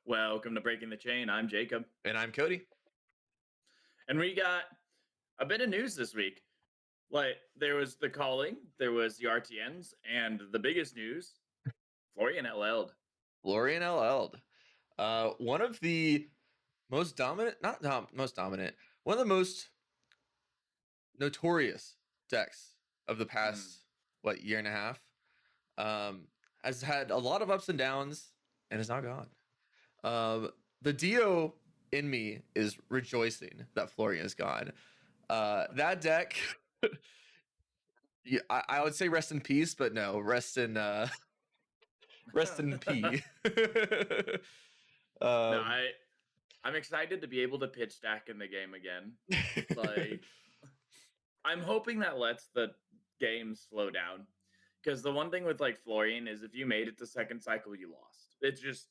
Welcome to Breaking the Chain. I'm Jacob. And I'm Cody. And we got a bit of news this week. Like, there was the calling, there was the RTNs, and the biggest news, Florian LL'd. Florian LL'd. One of the most dominant, most dominant, one of the most notorious decks of the past, year and a half. Has had a lot of ups and downs and is now gone. The Dio in me is rejoicing that Florian is gone. That deck, yeah, I would say rest in peace, but no, rest in P. No, I'm excited to be able to pitch stack in the game again. Like, I'm hoping that lets the game slow down. Because the one thing with like Florian is if you made it to second cycle, you lost. It's just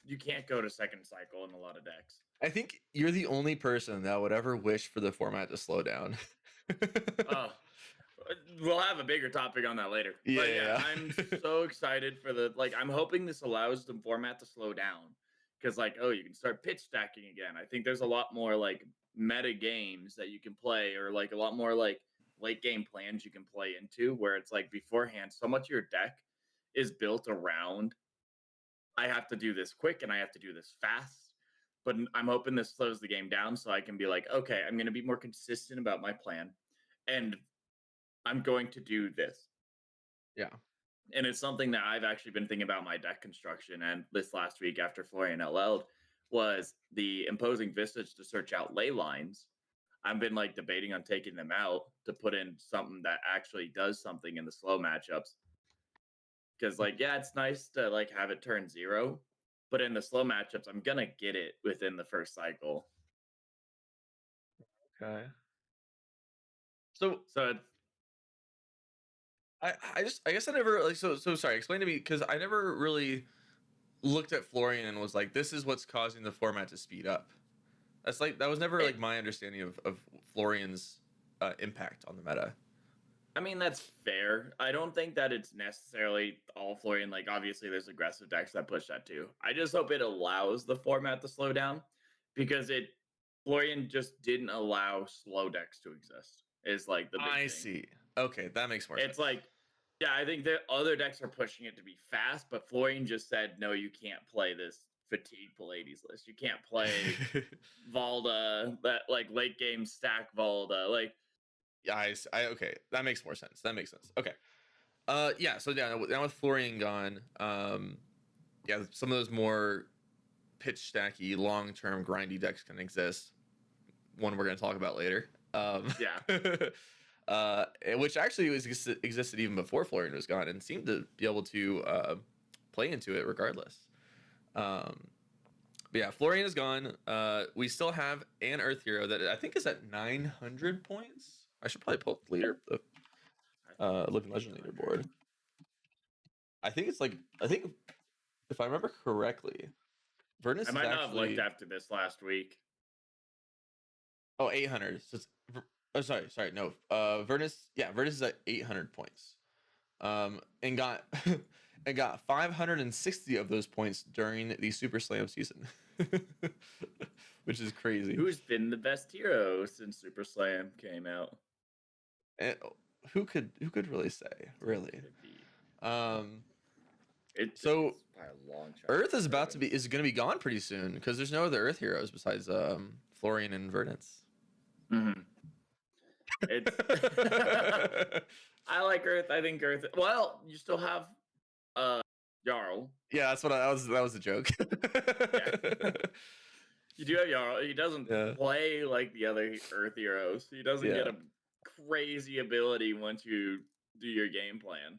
you can't go to second cycle in a lot of decks. I think you're the only person that would ever wish for the format to slow down. Oh, we'll have a bigger topic on that later. Yeah, But yeah. I'm so excited for I'm hoping this allows the format to slow down. Because you can start pitch stacking again. I think there's a lot more like meta games that you can play, or like a lot more like late game plans you can play into, where it's like beforehand, so much of your deck is built around I have to do this quick and I have to do this fast. But I'm hoping this slows the game down so I can be like, okay, I'm going to be more consistent about my plan. And I'm going to do this. Yeah. And it's something that I've actually been thinking about my deck construction. And this last week after Florian LL was the imposing visage to search out ley lines. I've been like debating on taking them out to put in something that actually does something in the slow matchups. Because it's nice to like have it turn 0, but in the slow matchups, I'm gonna get it within the first cycle. Okay. So it's I guess I never like so sorry, explain to me, because I never really looked at Florian and was like, this is what's causing the format to speed up. That was never like my understanding of Florian's impact on the meta. I mean, that's fair. I don't think that it's necessarily all Florian. Like, obviously, there's aggressive decks that push that too. I just hope it allows the format to slow down, because Florian just didn't allow slow decks to exist. Is like the big thing. I see. Okay, that makes more sense. It's like, yeah, I think the other decks are pushing it to be fast, but Florian just said, no, you can't play this fatigue Pallades list. You can't play Valda, that like late game stack Valda. Like, yeah, I okay, that makes more sense. Okay. Yeah, so now with Florian gone, yeah, some of those more pitch stacky, long-term grindy decks can exist. One we're going to talk about later. Yeah. Which actually existed even before Florian was gone and seemed to be able to play into it regardless. But yeah, Florian is gone. We still have an Earth Hero that I think is at 900 points. I should probably pull up the leader, the Living Legend leaderboard. I think if I remember correctly, Vernus I might not have looked after this last week. Oh, 800. So sorry. No. Vernus is at 800 points. And got 560 of those points during the Super Slam season. Which is crazy. Who's been the best hero since Super Slam came out? And who could really say, really? It's so by a long shot. Earth is going to be gone pretty soon, because there's no other Earth heroes besides Florian and Vernus. Mm-hmm. It's I like Earth. I think Earth. Well, you still have Jarl. Yeah, that's what that was a joke. Yeah. You do have Jarl. He doesn't play like the other Earth heroes. He doesn't get a crazy ability once you do your game plan.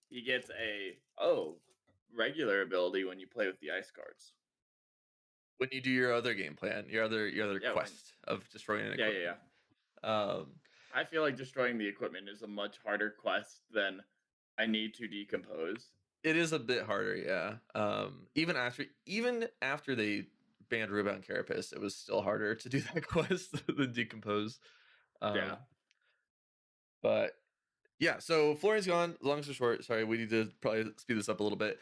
He gets a regular ability when you play with the ice cards. When you do your other game plan, your other quest of destroying an equipment. Yeah. I feel like destroying the equipment is a much harder quest than I need to decompose. It is a bit harder, yeah. Even after they banned Rebound Carapace, it was still harder to do that quest than decompose. Yeah. But yeah, so Florian's gone. Long story short, sorry, we need to probably speed this up a little bit.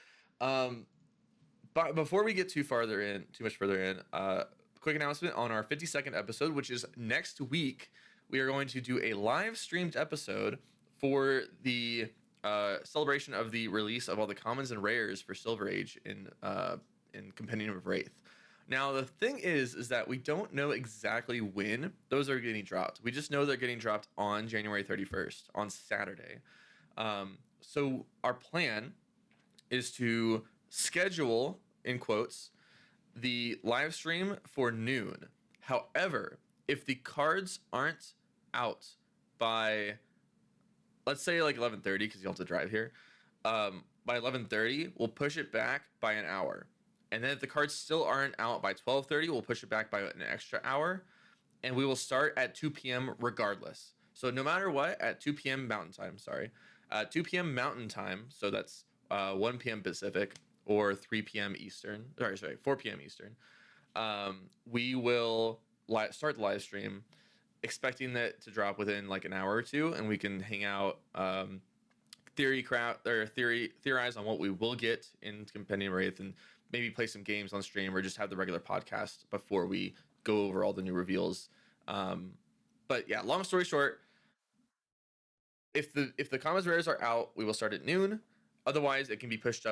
But before we get too much further in, quick announcement on our 52nd episode, which is next week. We are going to do a live streamed episode for the celebration of the release of all the commons and rares for Silver Age in Compendium of Wraith. Now the thing is that we don't know exactly when those are getting dropped. We just know they're getting dropped on January 31st, on Saturday. So our plan is to schedule, in quotes, the live stream for noon. However, if the cards aren't out by, let's say like 11:30, because you'll have to drive here, by 11:30, we'll push it back by an hour. And then if the cards still aren't out by 12:30, we'll push it back by an extra hour. And we will start at 2 p.m. regardless. So no matter what, at 2 p.m. Mountain Time, 2 p.m. Mountain Time, so that's 1 p.m. Pacific or 3 p.m. Eastern, 4 p.m. Eastern, we will start the live stream, expecting that to drop within like an hour or two, and we can hang out, theorize on what we will get in Compendium Wraith, and maybe play some games on stream or just have the regular podcast before we go over all the new reveals. But yeah, long story short, if the commons rares are out, we will start at noon. Otherwise, it can be pushed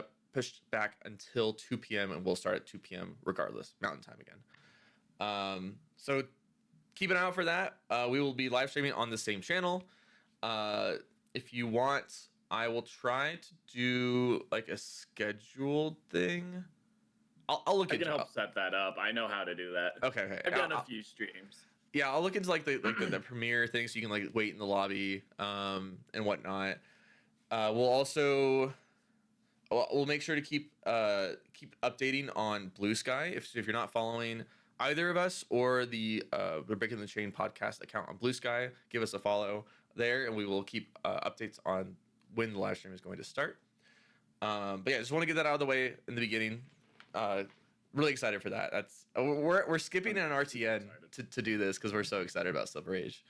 back until 2 p.m. and we'll start at 2 p.m. regardless, Mountain Time again. So keep an eye out for that. We will be live streaming on the same channel. If you want, I will try to do like a scheduled thing. I'll look into it. I can help set that up. I know how to do that. Okay. I've done a few streams. Yeah, I'll look into like the premiere thing, so you can like wait in the lobby and whatnot. We'll make sure to keep updating on Blue Sky. If you're not following either of us or the Breaking the Chain podcast account on Blue Sky, give us a follow there, and we will keep updates on when the live stream is going to start. But yeah, just want to get that out of the way in the beginning. Really excited for that. We're skipping an RTN to do this because we're so excited about Silver Age.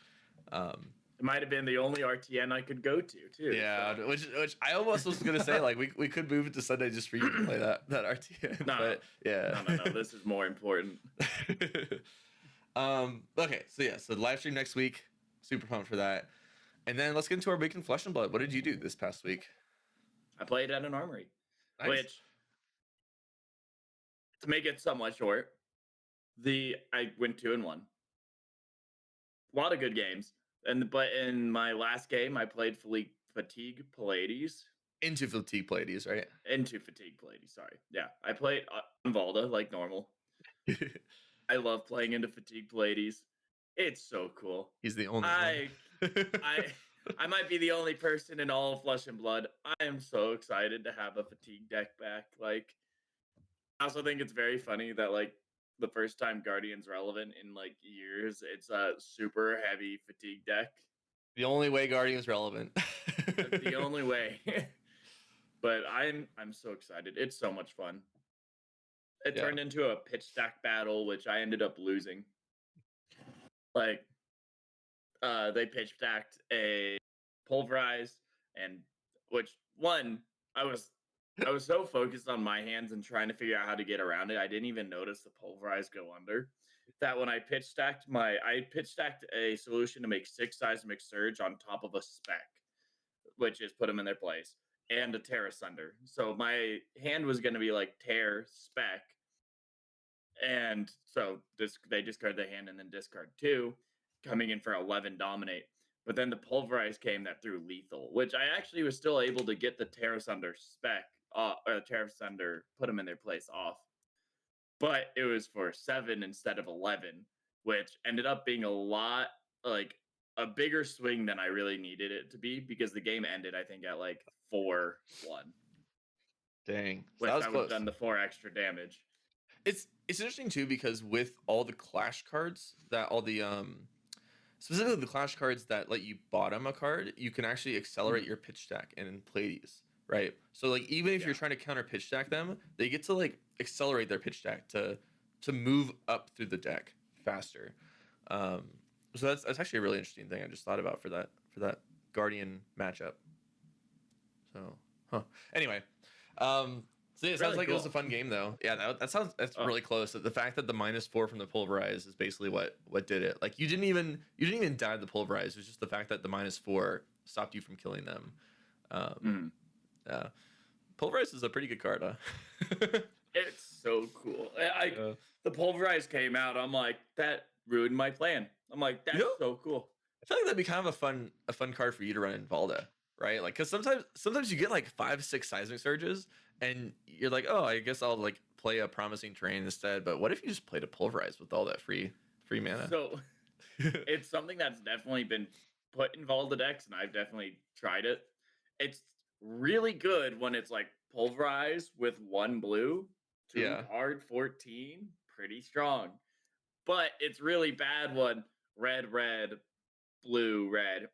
It might have been the only RTN I could go to too. Yeah, so. which I almost was gonna say, like we could move it to Sunday just for you to play that RTN. No, but yeah. No. This is more important. Okay, so the live stream next week. Super pumped for that. And then let's get into our week in Flesh and Blood. What did you do this past week? I played at an armory, nice. Which, to make it somewhat short, I went 2-1. A lot of good games, but in my last game, I played Fatigue Pallades. Into Fatigue Pallades, right? Into Fatigue Pallades. Sorry, yeah, I played Valda like normal. I love playing into Fatigue Pallades. It's so cool. He's the only one. I might be the only person in all of Flesh and Blood. I am so excited to have a Fatigue deck back. Like, I also think it's very funny that like the first time Guardian's relevant in like years, it's a super heavy Fatigue deck. The only way Guardian's relevant. The only way. But I'm so excited. It's so much fun. It turned into a pitch stack battle, which I ended up losing. Like, they pitch stacked a pulverized, and which one I was so focused on my hands and trying to figure out how to get around it, I didn't even notice the pulverized go under. That when I pitch stacked a solution to make 6 seismic surge on top of a spec, which is put them in their place, and a Terra Sunder. So my hand was going to be like tear spec. And so they discard the hand and then discard 2, coming in for 11 dominate. But then the pulverize came that threw lethal, which I actually was still able to get the Terra Sunder spec, or Terra Sunder, put them in their place off. But it was for 7 instead of 11, which ended up being a lot, like a bigger swing than I really needed it to be, because the game ended, I think, at like 4-1. Dang. Which I would have done the 4 extra damage. It's interesting too, because with all the clash cards that specifically the clash cards that let you bottom a card, you can actually accelerate your pitch stack and play these, right? So like even if you're trying to counter pitch stack them, they get to like accelerate their pitch stack to move up through the deck faster. So that's actually a really interesting thing I just thought about for that Guardian matchup. So anyway, So yeah, it sounds Really like it was cool. a fun game though. Yeah, that's Oh, really close. The fact that the -4 from the pulverize is basically what did it. Like you didn't even die to the pulverize. It was just the fact that the -4 stopped you from killing them. Um, mm. yeah, pulverize is a pretty good card, huh? It's so cool. Yeah. The pulverize came out. I'm like, that ruined my plan. I'm like, You that's know, so cool. I feel like that'd be kind of a fun card for you to run in Valda, right? Like, cause sometimes you get like 5, 6 seismic surges, and you're like, oh, I guess I'll like play a promising terrain instead. But what if you just played a pulverize with all that free mana? So it's something that's definitely been put in Valdedex, and I've definitely tried it. It's really good when it's like pulverized with one blue, two Yeah. card 14, pretty strong. But it's really bad when red, red, blue, red.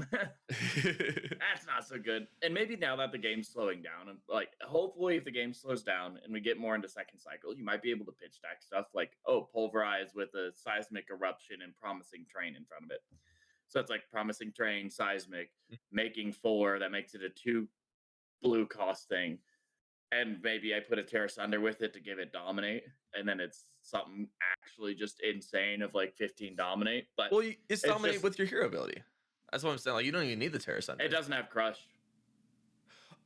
That's not so good. And maybe now that the game's slowing down, and like hopefully if the game slows down and we get more into second cycle, you might be able to pitch deck stuff like, oh, pulverize with a seismic eruption and promising train in front of it. So it's like promising train, seismic, making four, that makes it a two blue cost thing. And maybe I put a Terra Sunder with it to give it dominate, and then it's something actually just insane of like 15 dominate. But Well, it's it's dominate just with your hero ability. That's what I'm saying. Like, you don't even need the Terra it Sunder. doesn't have crush.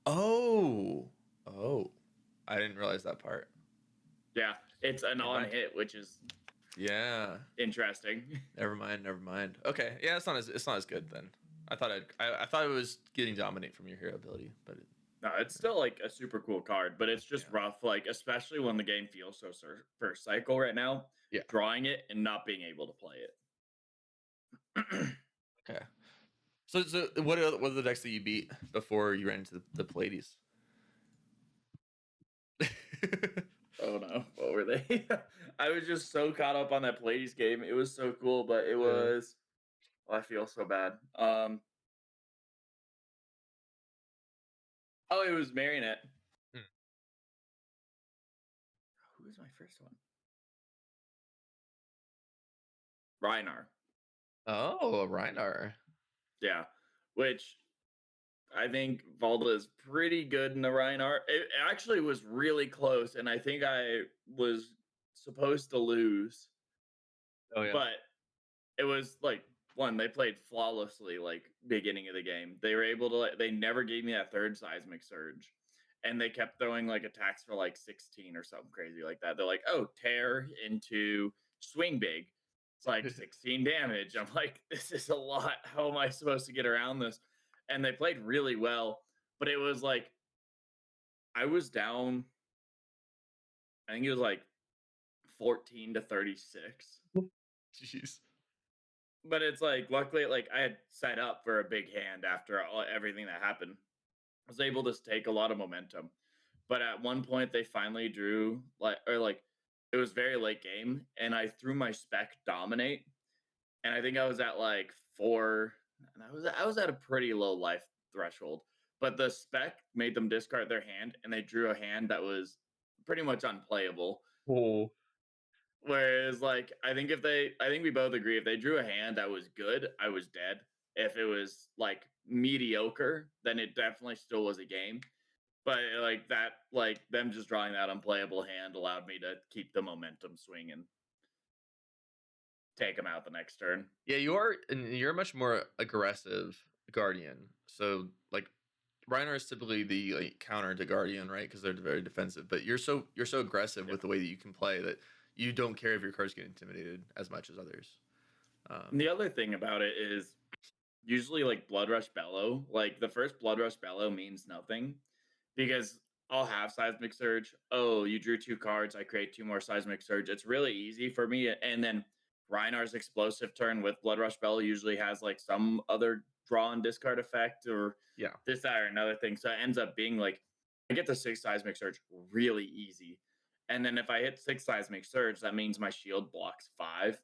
Oh, oh, I didn't realize that part. Yeah, it's an Never on mind. hit, which is Yeah, interesting. never mind. Never mind. Okay, yeah, it's not as good then. I thought it was getting dominate from your hero ability, but No, it's still like a super cool card, but it's just yeah, rough. Like especially when the game feels so first cycle right now, yeah. drawing it and not being able to play it. Okay. So what are the decks that you beat before you ran into the Pleiades? Oh no, what were they? I was just so caught up on that Pleiades game. It was so cool, but it Yeah. was. Oh, I feel so bad. Oh, it was Marionette. Hmm. Who was my first one? Reinar. Oh, Reinar. Yeah, which I think Valda is pretty good in the Reinar. It actually was really close, and I think I was supposed to lose, Oh yeah. but it was like one they played flawlessly. Like beginning of the game, they were able to. They never gave me that third seismic surge, and they kept throwing like attacks for like 16 or something crazy like that. They're like, oh, tear into swing big. It's like 16 damage. I'm like, this is a lot. How am I supposed to get around this? And they played really well, but it was like I was down. I think it was like 14 to 36. Jeez. But it's like luckily, like I had set up for a big hand after everything that happened. I was able to take a lot of momentum. But at one point, they finally drew like it was very late game, and I threw my spec dominate, and I think I was at like four, and I was at a pretty low life threshold. But the spec made them discard their hand, and they drew a hand that was pretty much unplayable. Oh. Whereas, like, I think we both agree if they drew a hand that was good, I was dead. If it was like mediocre, then it definitely still was a game. But like that, like them just drawing that unplayable hand allowed me to keep the momentum swing and take them out the next turn. Yeah, and you're a much more aggressive Guardian. So like Reiner is typically the like, counter to Guardian, right? Because they're very defensive. But you're so aggressive Yeah. with the way that you can play that you don't care if your cards get intimidated as much as others. And the other thing about it is usually like Blood Rush Bellow, like the first Blood Rush Bellow means nothing because I'll have Seismic Surge. Oh, you drew two cards. I create two more Seismic Surge. It's really easy for me. And then Reinar's explosive turn with Blood Rush Bellow usually has like some other draw and discard effect or Yeah. this, that, or another thing. So it ends up being like I get the six Seismic Surge really easy. And then if I hit six Seismic Surge, that means my shield blocks five.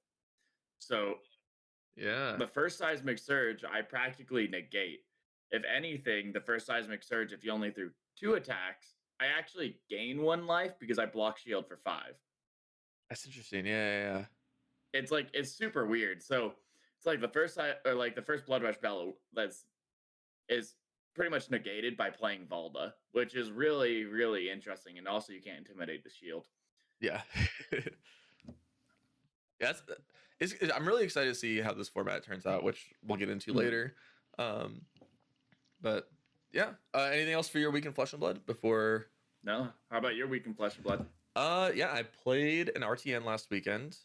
So Yeah. the first seismic surge, I practically negate. If anything, the first seismic surge, if you only threw two attacks, I actually gain one life because I block shield for five. That's interesting. Yeah. It's like it's super weird. So it's like the first or like the first Blood Rush Bellow is pretty much negated by playing Valda, which is really, really interesting. And also, you can't intimidate the shield. Yeah. That's I'm really excited to see how this format turns out, which we'll get into later. Um, but yeah, anything else for your week in Flesh and Blood before? No, how about your week in Flesh and Blood? Yeah, I played an RTN last weekend.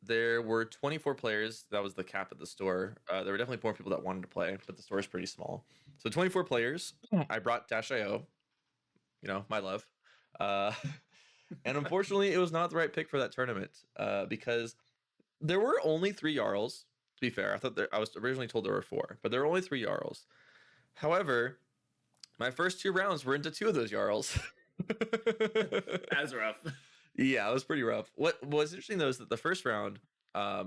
There were 24 players. That was the cap at the store. There were definitely more people that wanted to play, but the store is pretty small. So 24 players. I brought Dash.io, my love. And unfortunately, it was not the right pick for that tournament because there were only 3 Jarls. To be fair, I was originally told there were 4, but there were only 3 Jarls. However, my first 2 rounds were into 2 of those Jarls. That's rough. Yeah, it was pretty rough. What was interesting though is that the first round, I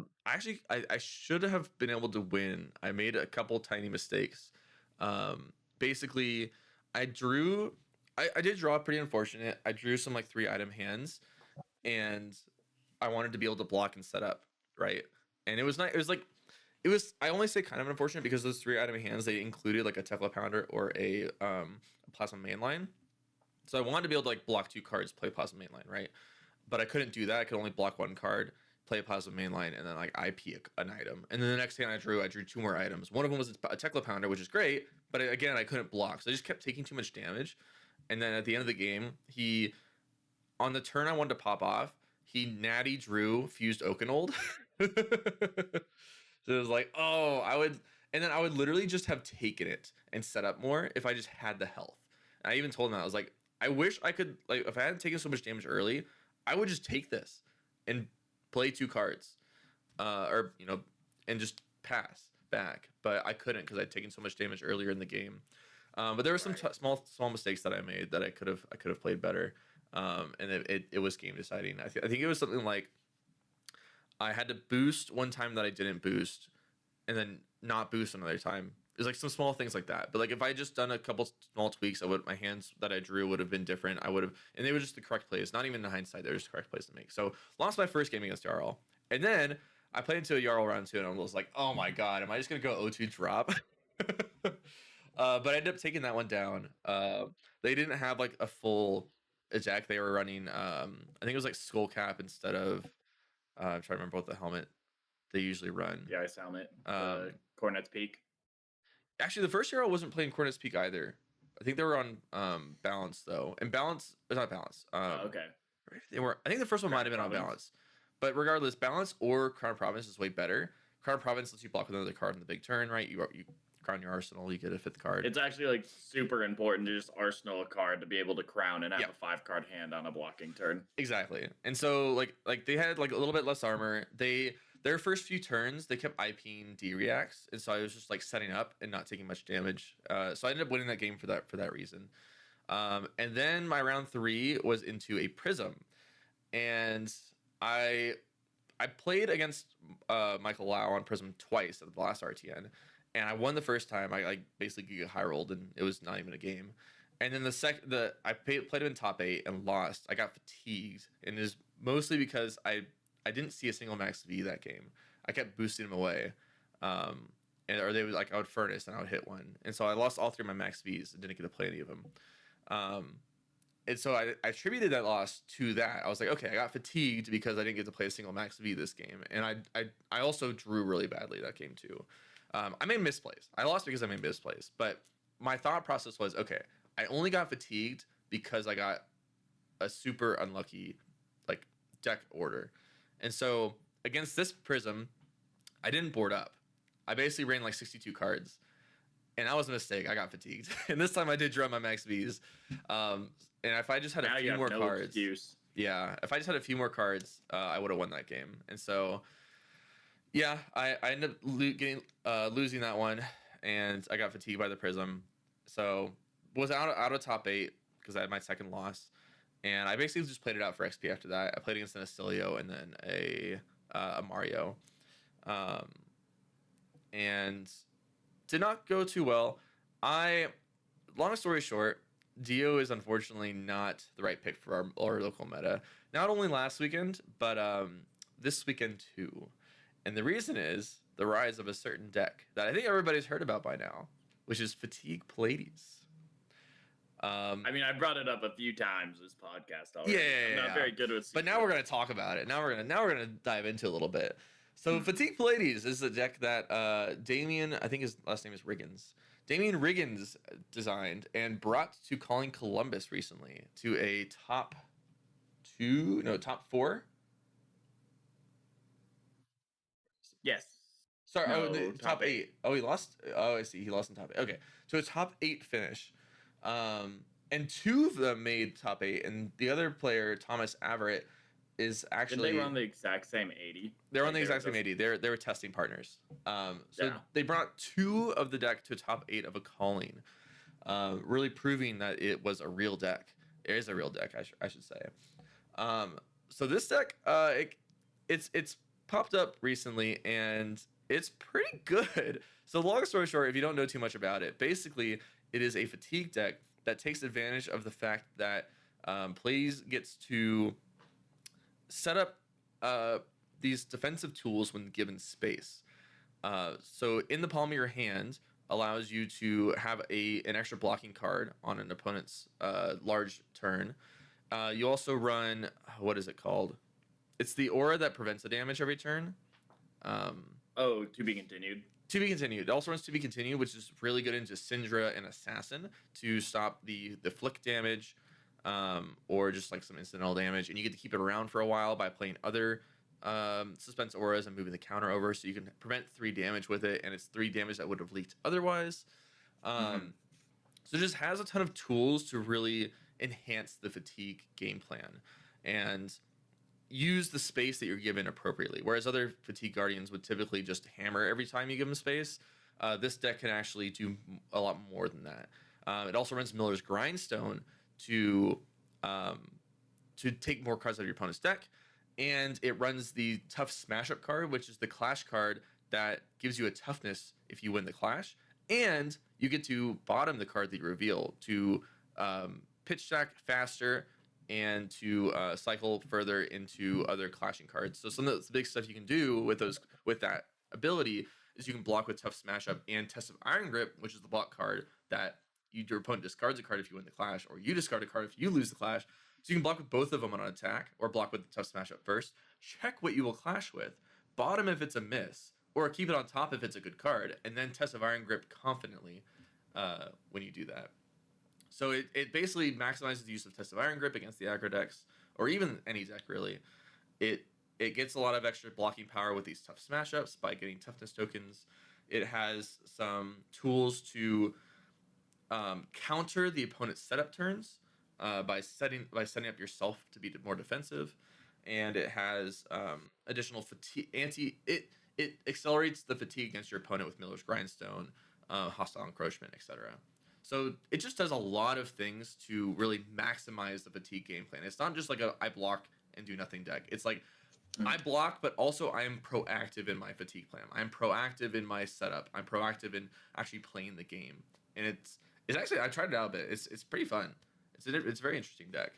should have been able to win. I made a couple tiny mistakes. Basically, I did draw pretty unfortunate. I drew some like 3 item hands, and I wanted to be able to block and set up, right? And it was not. It was. I only say kind of unfortunate because those 3 item hands, they included like a Tekla Pounder or a Plasma Mainline. So I wanted to be able to like block 2 cards, play Plasma Mainline, right? But I couldn't do that. I could only block 1 card, play a Plasma Mainline, and then like IP an item. And then the next hand I drew 2 more items. One of them was a Tekla Pounder, which is great, but again I couldn't block, so I just kept taking too much damage. And then at the end of the game, on the turn I wanted to pop off, he natty drew Fused Oakenold. So it was like, oh, and then I would literally just have taken it and set up more if I just had the health. And I even told him that I was like, I wish I could, like, if I hadn't taken so much damage early, I would just take this and play 2 cards, or and just pass back. But I couldn't because I'd taken so much damage earlier in the game. But there were some small mistakes that I made that I could have played better. And it was game deciding. I think it was something like I had to boost one time that I didn't boost, and then not boost another time. It's like some small things like that. But like if I had just done a couple small tweaks, my hands that I drew would have been different. I would have, and they were just the correct plays. Not even in hindsight, they were just the correct plays to make. So lost my first game against Jarl, and then I played into a Jarl round 2, and I was like, oh my god, am I just gonna go O2 drop? But I ended up taking that one down. They didn't have like a full eject. They were running, I think it was like Skull Cap instead of. I'm trying to remember what the helmet they usually run. The ice helmet, Cornet's Peak. Actually, the first year I wasn't playing Cornet's Peak either. I think they were on Balance though, and Balance is not Balance. Okay. They were. I think the first one might have been on Balance, but regardless, Balance or Crown Province is way better. Crown Province lets you block with another card in the big turn, right? You crown your arsenal, you get a 5th card. It's actually like super important to just arsenal a card to be able to crown and have a 5-card hand on a blocking turn. Exactly. And so like they had like a little bit less armor. Their first few turns they kept IPing D reacts, and so I was just like setting up and not taking much damage. So I ended up winning that game for that reason. And then my round 3 was into a Prism, and I played against Michael Lau on Prism twice at the last RTN. And I won the first time. I basically Giga high rolled, and it was not even a game. And then I played him in top 8 and lost. I got fatigued, and it is mostly because I didn't see a single max V that game. I kept boosting him away, or they would like I would furnace and I would hit one, and so I lost all 3 of my max Vs and didn't get to play any of them. And so I attributed that loss to that. I was like, okay, I got fatigued because I didn't get to play a single max V this game, and I also drew really badly that game too. I made misplays. I lost because I made misplays. But my thought process was, okay, I only got fatigued because I got a super unlucky like deck order. And so against this Prism, I didn't board up. I basically ran like 62 cards. And that was a mistake. I got fatigued. And this time I did draw my max Vs. And if I just had a few more cards. Excuse. Yeah. If I just had a few more cards, I would have won that game. And so yeah, I ended up losing that one, and I got fatigued by the Prism. So was out of top 8 because I had my second loss, and I basically just played it out for XP after that. I played against an Astilio and then a Mario, and did not go too well. Long story short, Dio is unfortunately not the right pick for our local meta. Not only last weekend, but this weekend too. And the reason is the rise of a certain deck that I think everybody's heard about by now. which is Fatigue Pallades. I mean, I brought it up a few times this podcast Yeah, already. I'm not very good with but secrets. now we're gonna talk about it. Now we're gonna dive into it a little bit. So Fatigue Pallades is a deck that Damien, I think his last name is Riggins. Damien Riggins designed and brought to Calling Columbus recently to a top four. Yes. Sorry, No, top eight. Oh, he lost. Oh, I see. He lost in top eight. Okay, so a top 8 finish, and 2 of them made top 8, and the other player, Thomas Averett, is actually. Didn't they run the exact same 80? They're on the exact same 80. They were testing partners. So Yeah. they brought 2 of the deck to top 8 of a calling, really proving that it was a real deck. It is a real deck, I should say. So this deck, it's popped up recently and it's pretty good. So long story short, if you don't know too much about it, basically it is a fatigue deck that takes advantage of the fact that Plays gets to set up these defensive tools when given space. So in the palm of your hand allows you to have an extra blocking card on an opponent's large turn. You also run, what is it called? It's the aura that prevents the damage every turn. To be continued. To be continued. It also runs to be continued, which is really good into Syndra and Assassin to stop the flick damage, or just like some incidental damage. And you get to keep it around for a while by playing other suspense auras and moving the counter over, so you can prevent 3 damage with it, and it's 3 damage that would have leaked otherwise. So it just has a ton of tools to really enhance the fatigue game plan and use the space that you're given appropriately. Whereas other fatigue guardians would typically just hammer every time you give them space, this deck can actually do a lot more than that. It also runs Miller's Grindstone to take more cards out of your opponent's deck, and it runs the Tough Smash Up card, which is the Clash card that gives you a toughness if you win the Clash, and you get to bottom the card that you reveal to pitch stack faster and to cycle further into other clashing cards. So some of the big stuff you can do with that ability is you can block with Tough Smash Up and Test of Iron Grip, which is the block card that your opponent discards a card if you win the clash, or you discard a card if you lose the clash. So you can block with both of them on an attack, or block with the Tough Smash Up first. Check what you will clash with, bottom if it's a miss, or keep it on top if it's a good card, and then Test of Iron Grip confidently when you do that. So it basically maximizes the use of Test of Iron Grip against the aggro decks, or even any deck really. It gets a lot of extra blocking power with these Tough Smash Ups by getting toughness tokens. It has some tools to counter the opponent's setup turns by setting up yourself to be more defensive, and it has additional fatigue it accelerates the fatigue against your opponent with Miller's Grindstone, hostile encroachment, etc. So it just does a lot of things to really maximize the fatigue game plan. It's not just like I block and do nothing deck. It's like I block, but also I am proactive in my fatigue plan. I'm proactive in my setup. I'm proactive in actually playing the game. And it's actually, I tried it out a bit. It's pretty fun. It's a very interesting deck.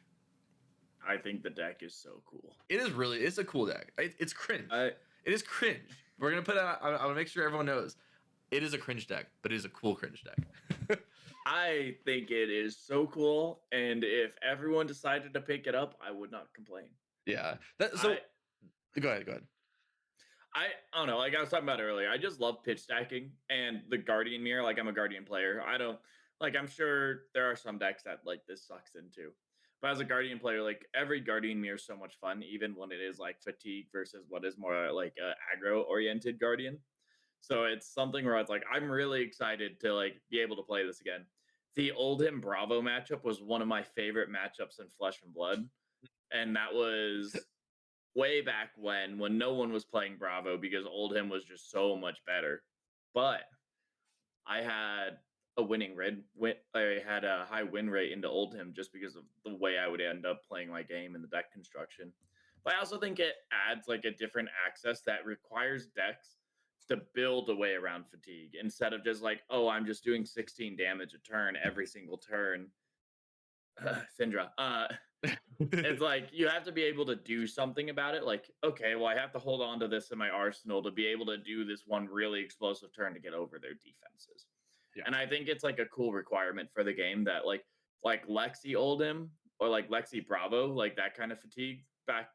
I think the deck is so cool. It's a cool deck. It's cringe. It is cringe. We're going to put out, I want to make sure everyone knows it is a cringe deck, but it is a cool cringe deck. I think it is so cool, and if everyone decided to pick it up, I would not complain. Yeah. Go ahead. I don't know, like I was talking about earlier, I just love pitch stacking and the Guardian Mirror. Like, I'm a Guardian player. I don't, like, I'm sure there are some decks that, like, this sucks into. But as a Guardian player, like, every Guardian Mirror is so much fun, even when it is, like, fatigue versus what is more, like, aggro-oriented Guardian. So it's something where I was like, I'm really excited to, like, be able to play this again. The Oldhim Bravo matchup was one of my favorite matchups in Flesh and Blood. And that was way back when no one was playing Bravo because Oldhim was just so much better. But I had a I had a high win rate into Oldhim just because of the way I would end up playing my game in the deck construction. But I also think it adds like a different access that requires decks to build a way around fatigue instead of just like, oh, I'm just doing 16 damage a turn every single turn. Syndra. It's like you have to be able to do something about it. Like, okay, well, I have to hold on to this in my arsenal to be able to do this one really explosive turn to get over their defenses. Yeah. And I think it's like a cool requirement for the game that like Lexi Oldham or like Lexi Bravo, like that kind of fatigue back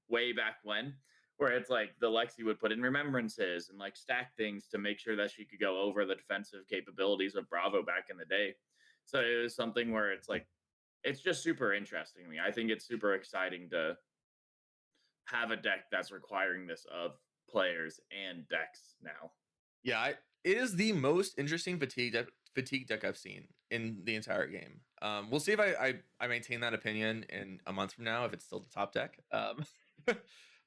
way back when, where it's like the Lexi would put in remembrances and like stack things to make sure that she could go over the defensive capabilities of Bravo back in the day. So it was something where it's like it's just super interesting to me. I think it's super exciting to have a deck that's requiring this of players and decks now. Yeah, it is the most interesting fatigue deck I've seen in the entire game. We'll see if I maintain that opinion in a month from now if it's still the top deck.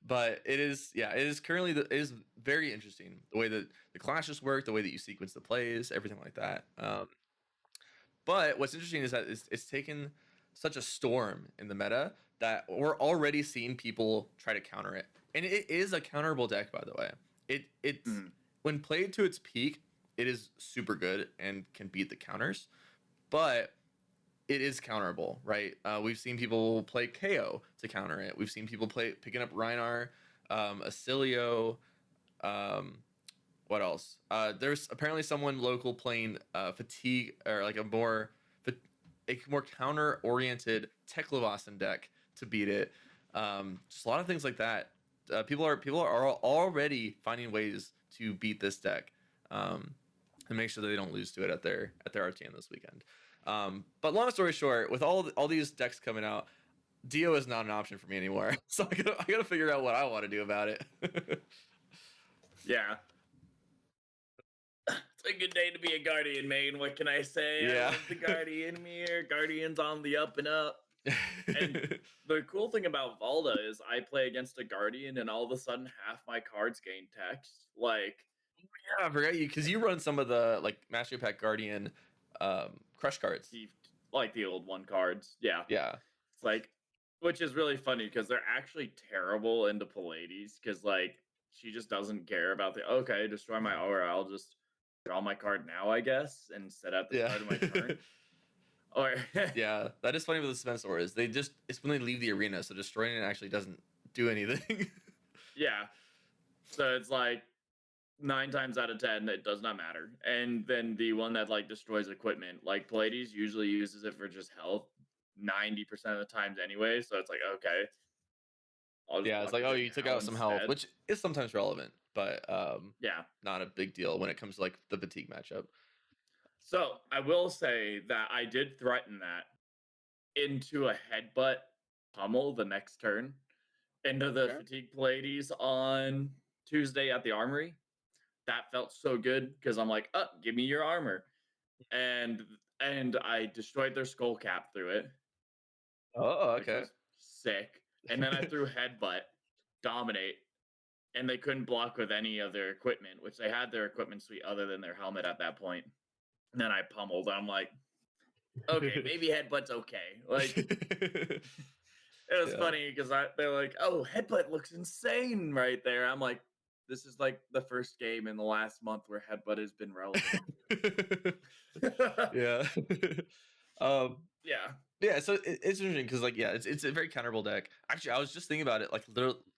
But it is, yeah, it is currently it is very interesting the way that the clashes work, the way that you sequence the plays, everything like that. But what's interesting is that it's taken such a storm in the meta that we're already seeing people try to counter it, and it is a counterable deck, by the way. It's Mhm. when played to its peak, it is super good and can beat the counters, but it is counterable, right? We've seen people play KO to counter it. We've seen people picking up Rhinar, Acilio, um, what else? There's apparently someone local playing fatigue or like a more counter oriented Teklovasan deck to beat it. Just a lot of things like that. People are already finding ways to beat this deck, and make sure that they don't lose to it at their RTN this weekend. But long story short, with all these decks coming out, Dio is not an option for me anymore. So I gotta figure out what I want to do about it. Yeah. It's a good day to be a Guardian main. What can I say? I Yeah. love the Guardian here. Guardian's on the up and up. And the cool thing about Valda is I play against a Guardian and all of a sudden half my cards gain text. Like Yeah, I forgot you because you run some of the like Master Pack Guardian crush cards. the old one cards. Yeah. Yeah. It's like which is really funny because they're actually terrible into Pallades because like she just doesn't care about the okay, destroy my aura. I'll just draw my card now, I guess, and set at the Yeah. start of my turn. Or Yeah. That is funny with the Spencer is it's when they leave the arena, so destroying it actually doesn't do anything. yeah. So it's like 9 times out of 10, it does not matter. And then the one that like destroys equipment, like Pallades usually uses it for just health 90% of the times anyway. So it's like, okay, I'll just Yeah, it's block like, the oh, thing you took now out some health, instead. which is sometimes relevant, but Yeah. not a big deal when it comes to like the fatigue matchup. So I will say that I did threaten that into a headbutt pummel the next turn into the Okay. fatigue Pallades on Tuesday at the armory. That felt so good because I'm like, oh, give me your armor. And and I destroyed their skull cap through it, Oh, which okay. was sick. And then I threw headbutt, dominate, and they couldn't block with any of their equipment, which they had their equipment suite other than their helmet at that point. And then I pummeled. I'm like, okay, maybe headbutt's okay. Like it was Yeah. funny because they're like, oh, headbutt looks insane right there. I'm like, this is like the first game in the last month where headbutt has been relevant. Yeah. um yeah. yeah, so it's interesting because like yeah, it's a very counterable deck. Actually, I was just thinking about it like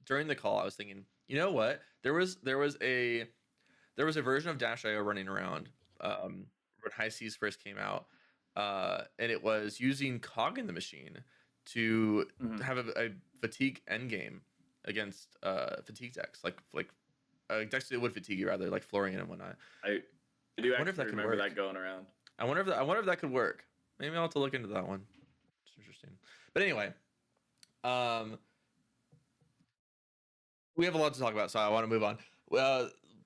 during the call. I was thinking, you know what? There was a version of Dash IO running around when High Seas first came out, and it was using Cog in the Machine to Mhm. have a fatigue endgame against fatigue decks, like decks that would fatigue you rather, like Florian and whatnot. I I do I wonder if actually that could remember work. that going around. I wonder if that could work. Maybe I'll have to look into that one. It's interesting. But anyway, um, we have a lot to talk about, so I want to move on.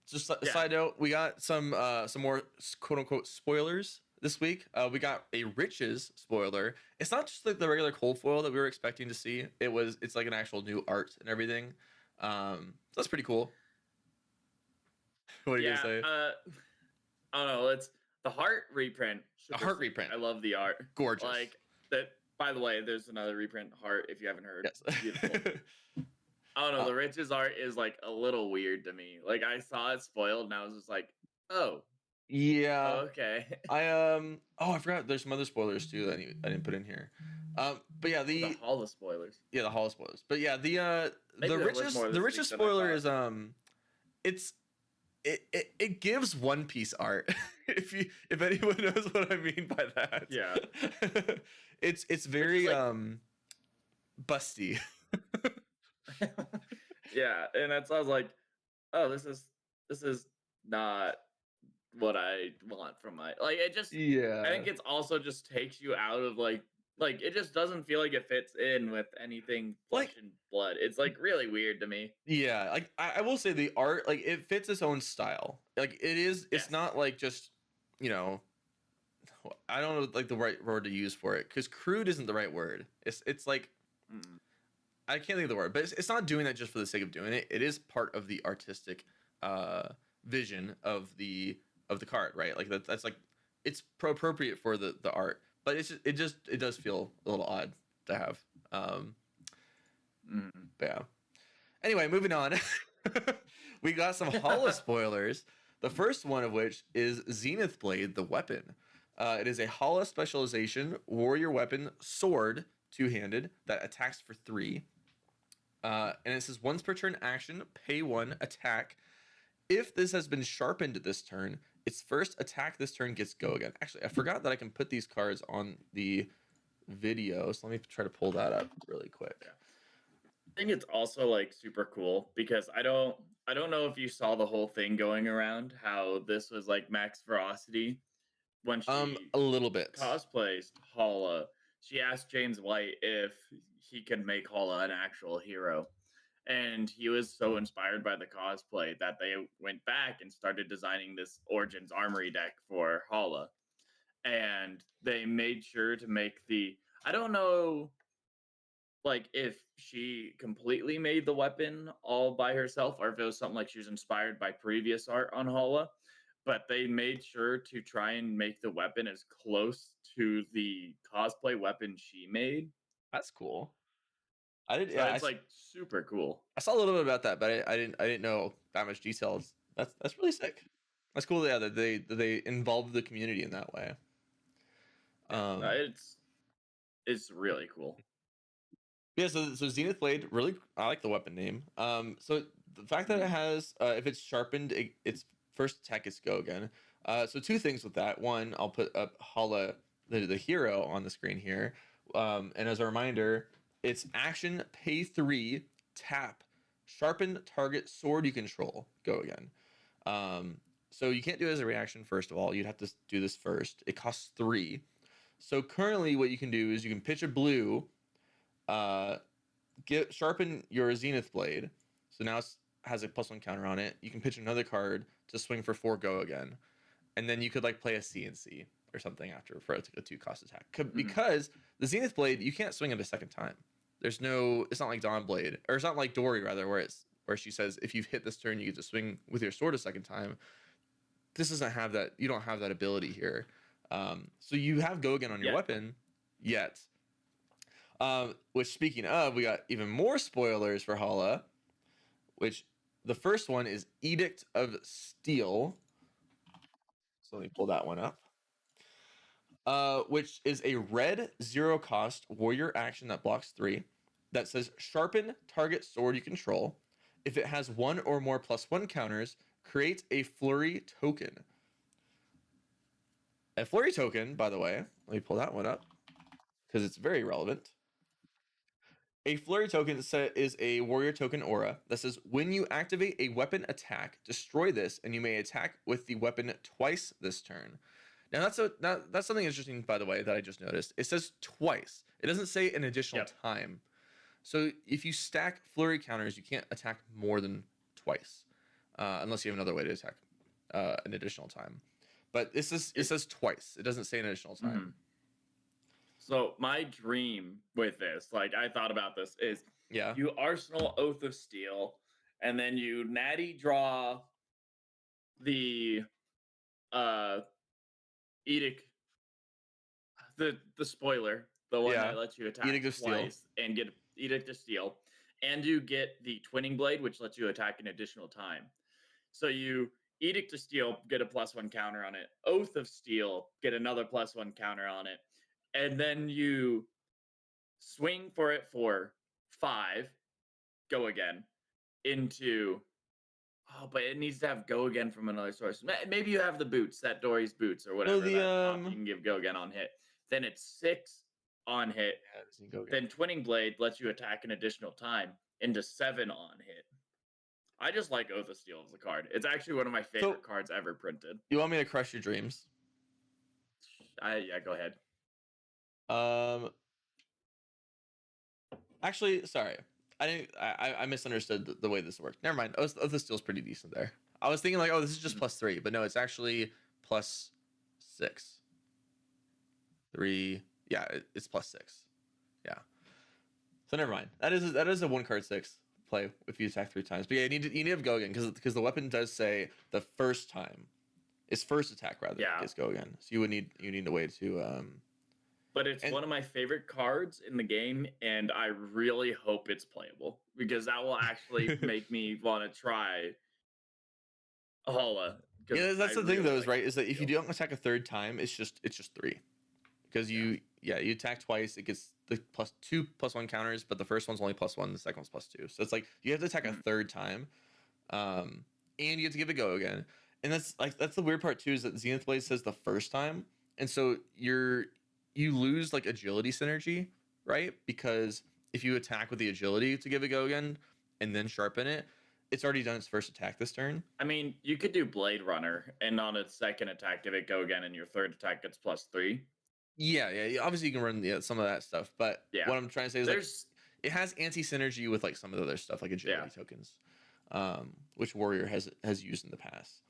Just a Yeah. side note, we got some more quote unquote spoilers this week. We got a Riches spoiler. It's not just like the regular cold foil that we were expecting to see. It's like an actual new art and everything. So that's pretty cool. What are you gonna Yeah. say? I don't know. It's the heart reprint. A Super heart sick. reprint, I love the art. gorgeous. Like that. By the way, there's another reprint heart. If you haven't heard, Yes. beautiful. I don't know. uh, The Riches art is like a little weird to me. Like I saw it spoiled, and I was just like, oh, yeah. okay. I forgot there's some other spoilers too that I didn't put in here. But yeah, Ooh, the the Hall of spoilers. yeah, the hall spoilers. But yeah, the Maybe there was richest more the this week richest than I spoiler thought. is it's it gives One Piece art. If anyone knows what I mean by Yeah. that. It's Which is very like busty. yeah, and that's I was like, oh, this is not what I want from my like it just I Yeah. think it's also just takes you out of like it just doesn't feel like it fits in with anything flesh Like and blood. It's like really weird to me. yeah, like I will say the art, like it fits its own style. Like it's Yes. not like just, you know, I don't know like the right word to use for it because crude isn't the right word. It's like Mm. I can't think of the word, but it's not doing that just for the sake of doing it. It is part of the artistic uh, vision of the card, right? Like that's like it's appropriate for the art, but it does feel a little odd to have. Um, Mm. but yeah. Anyway, moving on. We got some Hala spoilers. The first one of which is Zenith Blade, the weapon. It is a Hala specialization warrior weapon sword, two-handed, that attacks for 3. And it says once per turn action, pay 1, attack. If this has been sharpened this turn, its first attack this turn gets go again. Actually, I forgot that I can put these cards on the video, so let me try to pull that up really quick. Yeah. I think it's also like super cool because I don't know if you saw the whole thing going around how this was like Max Ferocity when she A little bit. cosplays Hala. She asked James White if he can make Hala an actual hero. And he was so inspired by the cosplay that they went back and started designing this Origins Armory deck for Hala. And they made sure to make the I don't know like if she completely made the weapon all by herself or if it was something like she was inspired by previous art on Hala, but they made sure to try and make the weapon as close to the cosplay weapon she made. That's cool. I did. So Yeah, it's like super cool. I saw a little bit about that, but I didn't know that much details. That's really sick. That's cool. Yeah, that they involved the community in that way. Yeah, Um, it's really cool. yeah. So Zenith Blade, really, I like the weapon name. So the fact that it Mhm. has, if it's sharpened, its first attack is go again. So two things with that. One, I'll put up Hala, the hero, on the screen here. And as a reminder, it's action, pay 3, tap, sharpen target sword you control, go again. Um, so you can't do it as a reaction. First of all, you'd have to do this first. It costs 3. So currently, what you can do is you can pitch a blue, uh, get sharpen your Zenith Blade. So now it has a +1 counter on it. You can pitch another card to swing for 4 go again, and then you could like play a CNC or something after for a 2 cost attack. Mhm. Because the Zenith Blade you can't swing it a second time. There's no. It's not like Dawn Blade, or it's not like Dory rather, where she says if you've hit this turn you get to swing with your sword a second time. This doesn't have that. You don't have that ability here. So you have go again on your Yeah. weapon, yet. Which speaking of, we got even more spoilers for Hala. Which the first one is Edict of Steel. So let me pull that one up. Which is a red 0 cost warrior action that blocks 3. That says sharpen target sword you control. If it has 1 or more +1 counters, create a flurry token. A flurry token, by the way, let me pull that one up because it's very relevant. A flurry token set is a warrior token aura that says when you activate a weapon attack, destroy this, and you may attack with the weapon twice this turn. Now that's something interesting, by the way, that I just noticed. It says twice. It doesn't say an additional Yep. time. So if you stack flurry counters, you can't attack more than twice, unless you have another way to attack an additional time. But it It, says twice. It doesn't say an additional time. mhm. So my dream with this, like I thought about this, is Yeah. you Arsenal Oath of Steel, and then you natty draw the uh edict the spoiler, the one Yeah. that lets you attack Edict of Steel. twice and get edict of steel, and you get the twinning blade, which lets you attack an additional time. So you edict of steel, get a +1 counter on it. Oath of Steel, get another +1 counter on it, and then you swing for it for 5, go again into Oh, but it needs to have go again from another source. Maybe you have the boots, that Dory's boots or So whatever. the That top you can give go again on hit. Then it's 6 on hit. yeah, this can go again. Then Twinning Blade lets you attack an additional time into 7 on hit. I just like Oath of Steel as a card. It's actually one of my So favorite cards ever printed. you want me to crush your dreams? Yeah, go ahead. Um, actually, sorry, I misunderstood the way this worked. Never mind. Oath of Steel's pretty decent there. I was thinking like, oh, this is just +3, but no, it's actually +6. 3, yeah, it's +6. Yeah. So never mind. That is a 1 card 6 play if you attack 3 times. But yeah, you need to go again because the weapon does say the first time, its first attack rather gets go again. So you need a way to But it's one of my favorite cards in the game, and I really hope it's playable because that will actually make me want to try Hala. Yeah, that's the thing though, is right, is that if you don't attack a third time, it's just 3. Because you attack twice, it gets the +2 +1 counters, but the first one's only +1, the second one's +2. So it's like you have to attack a third time, and you have to give it go again. And that's the weird part too, is that Zenith Blade says the first time, and so you lose like agility synergy, right? Because if you attack with the agility to give it go again and then sharpen it, it's already done its first attack this turn. I mean, you could do Blade Runner, and on its second attack, give it go again, and your third attack gets +3. Yeah. Obviously, you can run some of that stuff, but what I'm trying to say is like it has anti synergy with like some of the other stuff, like agility tokens, which Warrior has used in the past.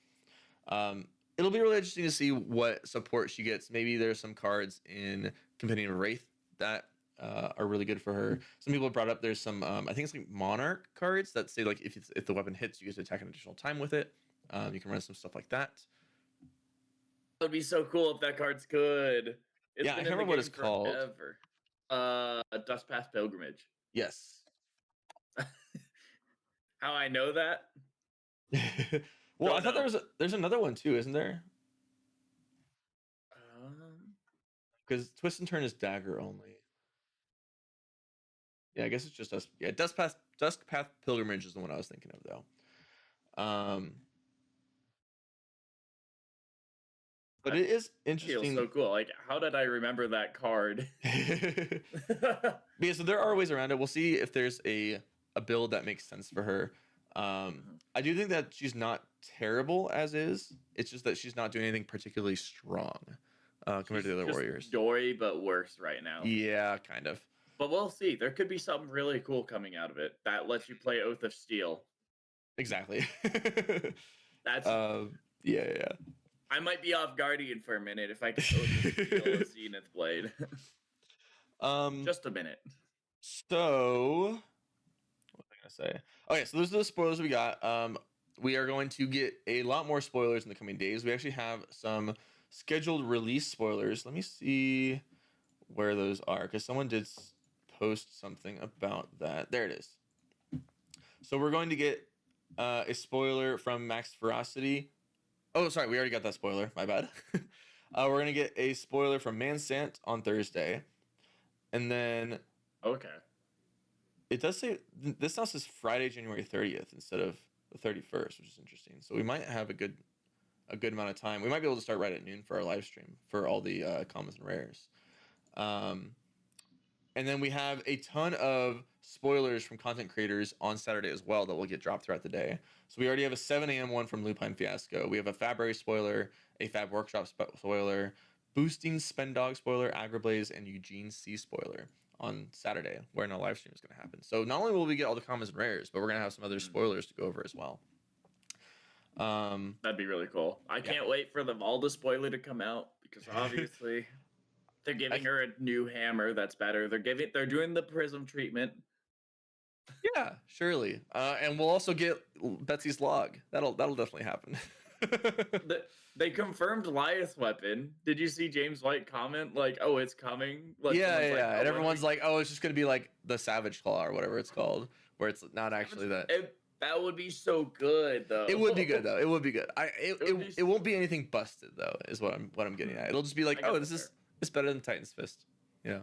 It'll be really interesting to see what support she gets. Maybe there's some cards in Companion of Wraith that are really good for her. Some people have brought up there's some I think it's like Monarch cards that say like if the weapon hits, you get to attack an additional time with it. You can run some stuff like that. That would be so cool if that card's good. I can't remember what it's called. Dustpath Pilgrimage. Yes. How I know that? Well, I thought there's another one too, isn't there? Because Twist and Turn is dagger only. Yeah, I guess it's just us. Yeah, Duskpath Pilgrimage is the one I was thinking of though. But it is interesting. Feels so cool. Like, how did I remember that card? Yeah, so there are ways around it. We'll see if there's a build that makes sense for her. I do think that she's not terrible as is. It's just that she's not doing anything particularly strong compared to the other warriors. Dory, but worse right now. Yeah, kind of. But we'll see. There could be something really cool coming out of it that lets you play Oath of Steel. Exactly. That's yeah. I might be off Guardian for a minute if I can Oath of Steel a Zenith Blade. Just a minute. So what was I gonna say? Okay, so those are the spoilers we got. We are going to get a lot more spoilers in the coming days. We actually have some scheduled release spoilers. Let me see where those are, because someone did post something about that. There it is. So we're going to get a spoiler from Max Ferocity. Oh, sorry, we already got that spoiler. My bad. We're going to get a spoiler from Mansant on Thursday. And then... Okay. It does say... This now says Friday, January 30th instead of the 31st, which is interesting. So we might have a good amount of time. We might be able to start right at noon for our live stream for all the commons and rares. And then we have a ton of spoilers from content creators on Saturday as well that will get dropped throughout the day. So we already have a 7 a.m. one from Lupine Fiasco. We have a Fabberry spoiler, a Fab Workshop spoiler, Boosting Spendog spoiler, Agrablaze, and Eugene C spoiler on Saturday, where no live stream is going to happen. So not only will we get all the commons and rares, but we're going to have some other spoilers to go over as well. That'd be really cool. I can't wait for the Valda spoiler to come out, because obviously they're giving her a new hammer that's better. They're doing the prism treatment. Yeah, surely. And we'll also get Betsy's log. That'll definitely happen. They confirmed Liath weapon. Did you see James White comment like, "Oh, it's coming"? Like, yeah. And everyone's like, "Oh, it's just gonna be like the Savage Claw or whatever it's called," where it's not actually that. That would be so good, though. It would be good, though. It would be good. It won't be anything busted, though. Is what I'm getting at. It'll just be like, oh, it's better than Titan's Fist. You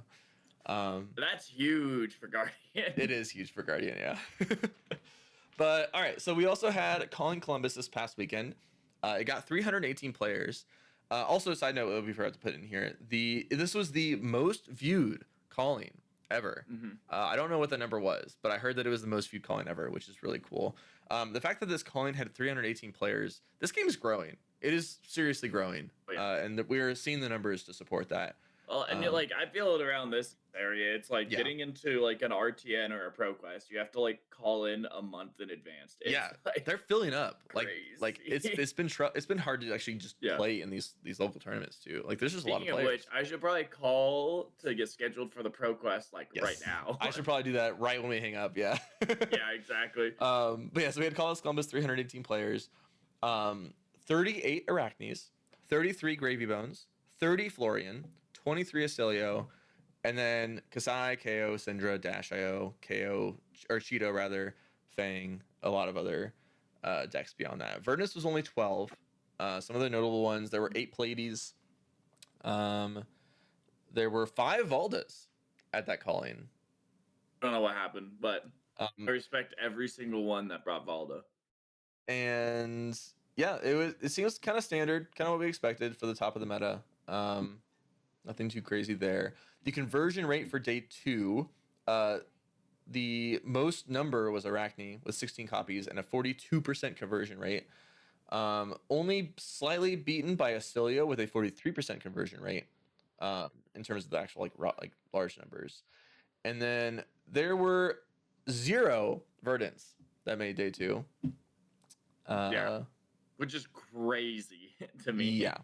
know. That's huge for Guardian. It is huge for Guardian, yeah. But all right, so we also had Calling Columbus this past weekend. It got 318 players. Also, a side note we forgot to put in here: this was the most viewed calling ever. I don't know what the number was, but I heard that it was the most viewed calling ever, which is really cool. The fact that this calling had 318 players, this game is growing. It is seriously growing, Oh, yeah. and we're seeing the numbers to support that. Well, and like I feel it around this area. It's like Yeah. getting into like an RTN or a ProQuest. You have to like call in a month in advance. It's Yeah, like, they're filling up. Like crazy. it's been hard to actually just Yeah. play in these local tournaments too. Like there's just a lot of Speaking of players. which, I should probably call to get scheduled for the ProQuest like Yes. right now. I should probably do that right when we hang up. Yeah. Yeah, exactly. But yeah, so we had Calling Columbus 318 players, 38 Arachnes, 33 Gravy Bones, 30 Florian, 23 Acilio, and then Kasai, KO, Syndra, Dash IO, KO, or Cheeto rather, Fang, a lot of other decks beyond that. Verdus was only 12. Some of the notable ones, there were 8 Pleiades. There were 5 Valdas at that calling. I don't know what happened, but I respect every single one that brought Valda. And yeah, it seems kind of standard, kind of what we expected for the top of the meta. Nothing too crazy there. The conversion rate for day 2, the most number was Arachne with 16 copies and a 42% conversion rate. Only slightly beaten by Acilio with a 43% conversion rate in terms of the actual like large numbers. And then there were 0 Verdants that made day 2. Yeah, which is crazy to me. Yeah.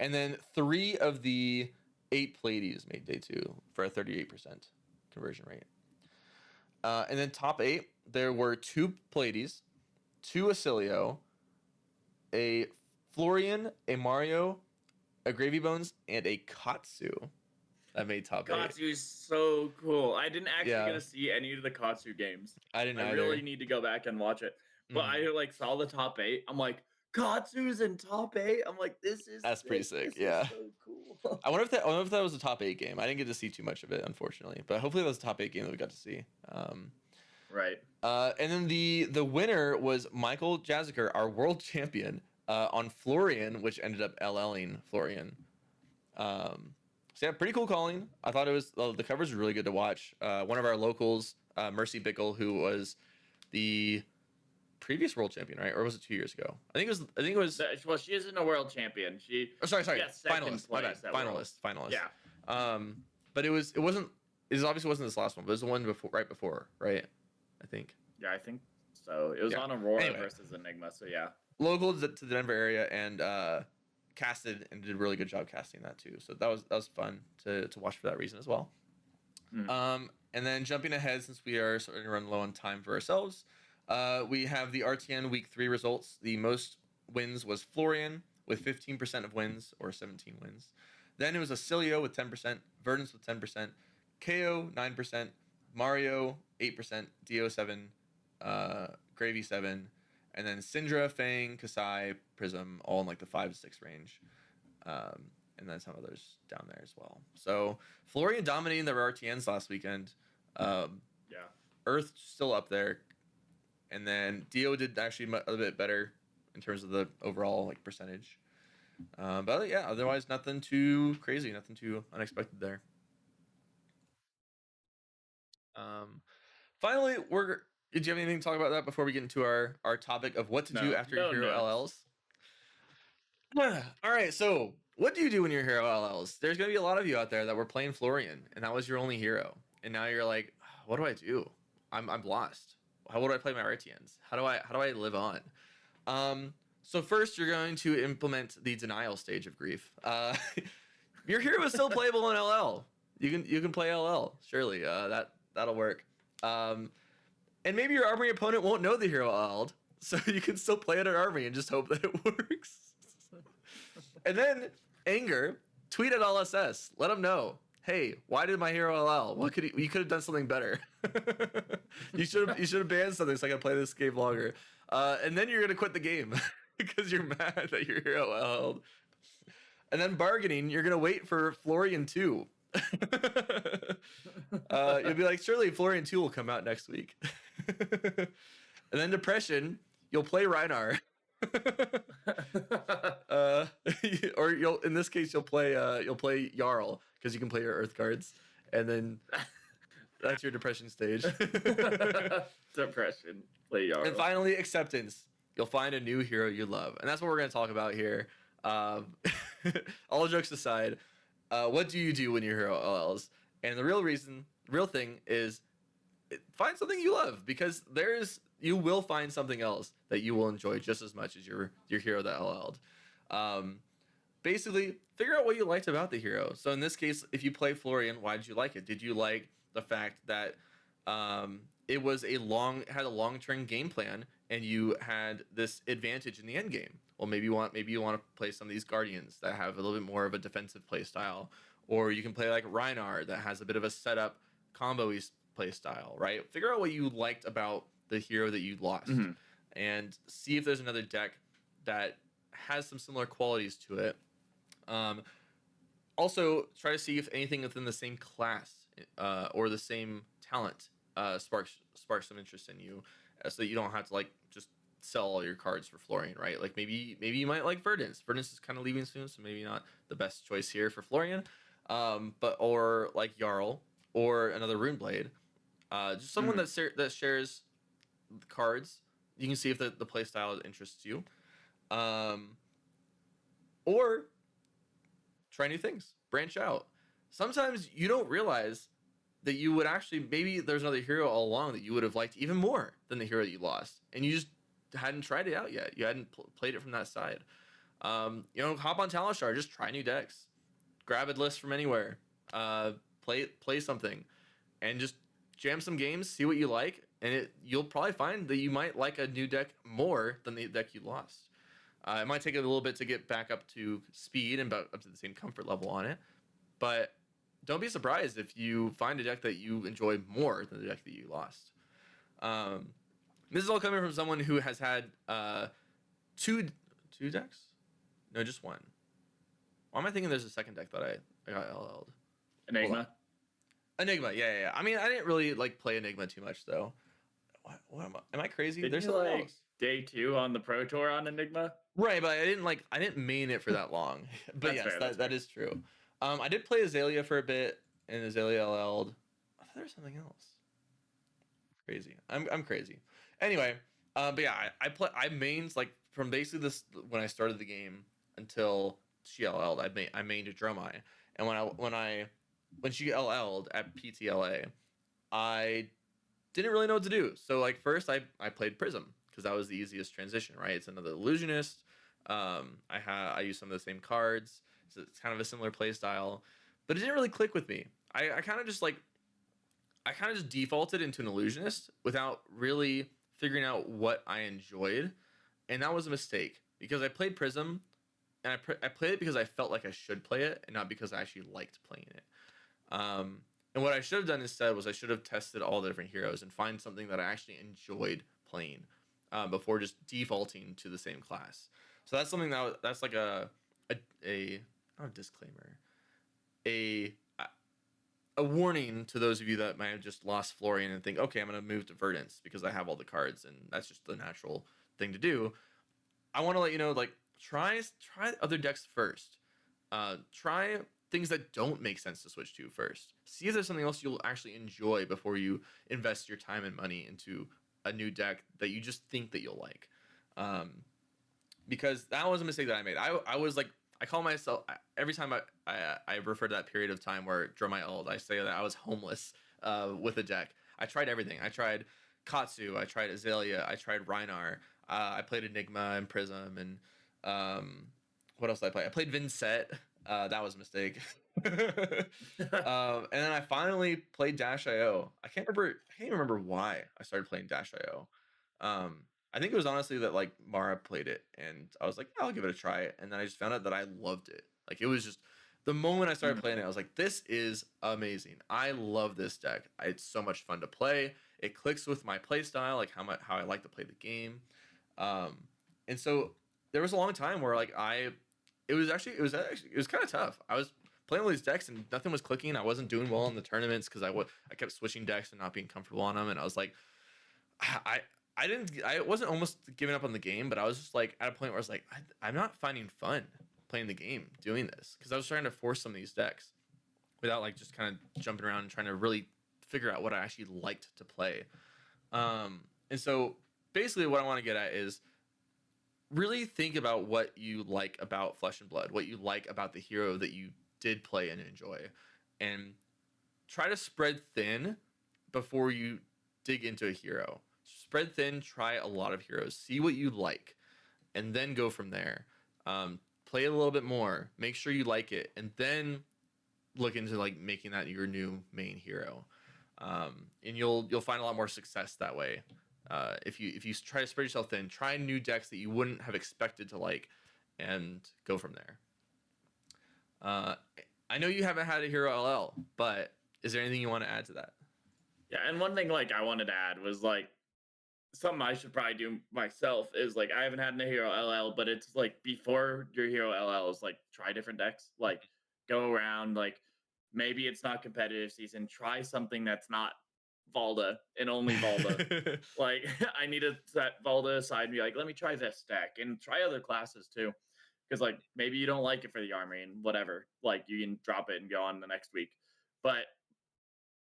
And then 3 of the 8 Pleiades made day 2 for a 38% conversion rate. And then top 8, there were 2 Pleiades, 2 Acilio, a Florian, a Mario, a Gravy Bones, and a Katsu that made top 8. Katsu is so cool. I didn't actually Yeah. get to see any of the Katsu games. I didn't I either. really need to go back and watch it. But I like saw the top 8. I'm like, Katsu's in top 8. I'm like, that's pretty sick. This Yeah. is so cool. I wonder if that was a top 8 game. I didn't get to see too much of it, unfortunately. But hopefully that was a top 8 game that we got to see. Right. And then the winner was Michael Jaziker, our world champion, on Florian, which ended up LLing Florian. So yeah, pretty cool calling. I thought it was the coverage was really good to watch. One of our locals, Mercy Bickle, who was the previous world champion, right? Or was it 2 years ago? I think it was. Well, she isn't a world champion. She. Oh, sorry. got second Finalist. My bad. place at World. Finalist. Yeah. But it wasn't. It obviously wasn't this last one, but it was the one before, right? I think. Yeah, I think so. It was on Aurora versus Enigma. So yeah. Local to the Denver area and casted and did a really good job casting that too. So that was fun to watch for that reason as well. And then jumping ahead, since we are starting to run low on time for ourselves, we have the RTN Week 3 results. The most wins was Florian with 15% of wins, or 17 wins. Then it was Acilio with 10%, Verdance with 10%, KO 9%, Mario 8%, Dio 7, Gravy 7, and then Syndra, Fang, Kasai, Prism, all in like the 5 to 6 range. And then some others down there as well. So Florian dominating the RTNs last weekend. Yeah. Earth still up there. And then Dio did actually a little bit better in terms of the overall like percentage. But yeah, otherwise nothing too crazy, nothing too unexpected there. Finally, did you have anything to talk about that before we get into our topic of what to do after your hero LLs? All right, so what do you do when you're hero LLs? There's going to be a lot of you out there that were playing Florian, and that was your only hero. And now you're like, what do I do? I'm lost. How would I play my RTNs? How do I live on? So first, you're going to implement the denial stage of grief. Your hero is still playable in LL. You can play LL, surely. That'll work. And maybe your armory opponent won't know the hero LL'd, so you can still play it at armory and just hope that it works. And then anger, tweet at LSS. Let them know. Hey, why did my hero LL? You could have done something better. you should have banned something so I can play this game longer. And then you're gonna quit the game because you're mad that your hero LL'd. And then bargaining, you're gonna wait for Florian 2. You'll be like, surely Florian 2 will come out next week. And then depression, you'll play Reinar. uh, or you'll in this case you'll play Jarl because you can play your Earth cards, and then that's your depression stage. Depression. Play Yarrow. And finally, acceptance. You'll find a new hero you love, and that's what we're going to talk about here. All jokes aside, what do you do when your hero LLs? And the real thing is find something you love, because you will find something else that you will enjoy just as much as your hero that LL'd. Basically, figure out what you liked about the hero. So in this case, if you play Florian, why did you like it? Did you like the fact that it was had a long-term game plan, and you had this advantage in the end game? Well, maybe you want to play some of these Guardians that have a little bit more of a defensive play style, or you can play like Reinar that has a bit of a setup combo play style, right? Figure out what you liked about the hero that you lost, and see if there's another deck that has some similar qualities to it. Also, try to see if anything within the same class or the same talent sparks some interest in you, so that you don't have to like just sell all your cards for Florian, right? Like maybe you might like Verdance. Verdance is kind of leaving soon, so maybe not the best choice here for Florian. Or like Jarl or another Runeblade. Just someone that shares cards. You can see if the play style interests you. Or try new things, branch out. Sometimes you don't realize that you would actually, maybe there's another hero all along that you would have liked even more than the hero that you lost, and you just hadn't tried it out yet. You hadn't played it from that side. Hop on Talishar, just try new decks, grab a list from anywhere, play something, and just jam some games, see what you like, and you'll probably find that you might like a new deck more than the deck you lost. It might take a little bit to get back up to speed and up to the same comfort level on it, but don't be surprised if you find a deck that you enjoy more than the deck that you lost. This is all coming from someone who has had two decks? No, just one. Why am I thinking there's a second deck that I got LL'd? Enigma, yeah. I mean, I didn't really like play Enigma too much though. What am I crazy? Didn't There's you something like else. day 2 on the Pro Tour on Enigma? Right, but I didn't main it for that long. But yes, fair, that is true. I did play Azalea for a bit, and Azalea LL'd. I thought there was something else. Crazy. I'm crazy. Anyway, but yeah, I mains like from basically this when I started the game until she LL'd. I mained a Dromai, and when she LL'd at PTLA, I didn't really know what to do. So like first I played Prism because that was the easiest transition, right? It's another illusionist. I use some of the same cards. So it's kind of a similar play style, but it didn't really click with me. I kind of just defaulted into an illusionist without really figuring out what I enjoyed, and that was a mistake because I played Prism, and I played it because I felt like I should play it, and not because I actually liked playing it. And what I should have done instead was I should have tested all the different heroes and find something that I actually enjoyed playing before just defaulting to the same class. So that's something that's like a not a disclaimer, a warning to those of you that might have just lost Florian and think, okay, I'm going to move to Verdance because I have all the cards and that's just the natural thing to do. I want to let you know, like, try other decks first. Try things that don't make sense to switch to first. See if there's something else you'll actually enjoy before you invest your time and money into a new deck that you just think that you'll like. Because that was a mistake that I made. I was like, I call myself, every time I refer to that period of time where Dromai Eld, I say that I was homeless with a deck. I tried everything. I tried Katsu, I tried Azalea, I tried Reinar, I played Enigma and Prism, and what else did I play? I played Vincent. That was a mistake. And then I finally played Dash.io. I can't even remember why I started playing Dash.io. I think it was honestly that like Mara played it, and I was like, yeah, I'll give it a try. And then I just found out that I loved it. Like it was just the moment I started playing it, I was like, this is amazing. I love this deck. It's so much fun to play. It clicks with my play style, like how I like to play the game. And so there was a long time where like it was kind of tough. I was playing all these decks and nothing was clicking. I wasn't doing well in the tournaments because I kept switching decks and not being comfortable on them. And I was like, I I wasn't almost giving up on the game, but I was just like at a point where I was like, I'm not finding fun playing the game doing this, because I was trying to force some of these decks without like just kind of jumping around and trying to really figure out what I actually liked to play. And so basically what I want to get at is really think about what you like about Flesh and Blood, what you like about the hero that you did play and enjoy, and try to spread thin before you dig into a hero. Spread thin, try a lot of heroes, see what you like, and then go from there. Play a little bit more, make sure you like it, and then look into like making that your new main hero. And you'll find a lot more success that way. If you try to spread yourself thin, try new decks that you wouldn't have expected to like, and go from there. I know you haven't had a hero LL, but is there anything you want to add to that? Yeah, and one thing like I wanted to add was like something I should probably do myself is like I haven't had a hero LL, but it's like before your hero LL is like try different decks, like go around, like maybe it's not competitive season, try something that's not Valda and only Valda. Like I need to set Valda aside and be like, let me try this deck and try other classes too. Because like maybe you don't like it for the army and whatever. Like you can drop it and go on the next week. But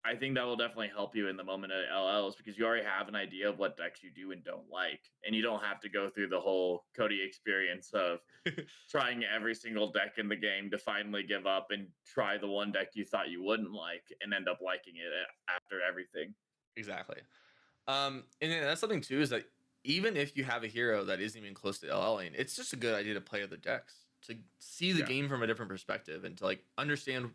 I think that will definitely help you in the moment at LLs because you already have an idea of what decks you do and don't like. And you don't have to go through the whole Cody experience of trying every single deck in the game to finally give up and try the one deck you thought you wouldn't like and end up liking it after everything. Exactly. And then that's something too, is that even if you have a hero that isn't even close to LLing, it's just a good idea to play other decks, to see the Yeah. game from a different perspective, and to like understand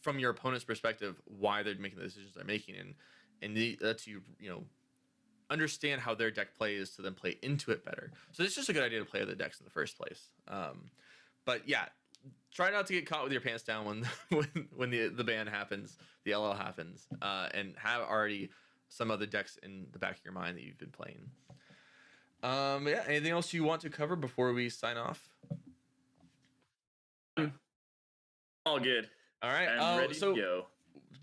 from your opponent's perspective why they're making the decisions they're making, and lets you understand how their deck plays to then play into it better. So it's just a good idea to play other decks in the first place. But yeah, try not to get caught with your pants down when when the ban happens, the LL happens, and have already some other decks in the back of your mind that you've been playing. Yeah, anything else you want to cover before we sign off? All good. All right. I'm Oh, ready to so go.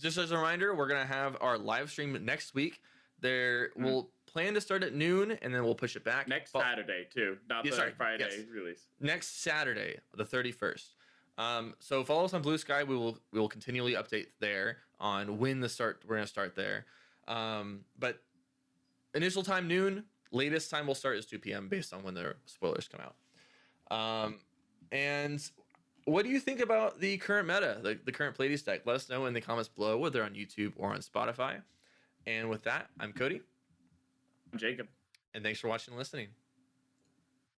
just as a reminder, we're gonna have our live stream next week. There, Mm. we'll plan to start at noon, and then we'll push it back Next but, Saturday too, not yeah, the sorry, Friday yes, release. next Saturday, the 31st. So follow us on Blue Sky. We will continually update there on when we're gonna start there. But initial time noon. Latest time we'll start is 2 p.m. based on when the spoilers come out. And what do you think about the current meta, the current Pleiades deck? Let us know in the comments below, whether on YouTube or on Spotify. And with that, I'm Cody. I'm Jacob. And thanks for watching and listening.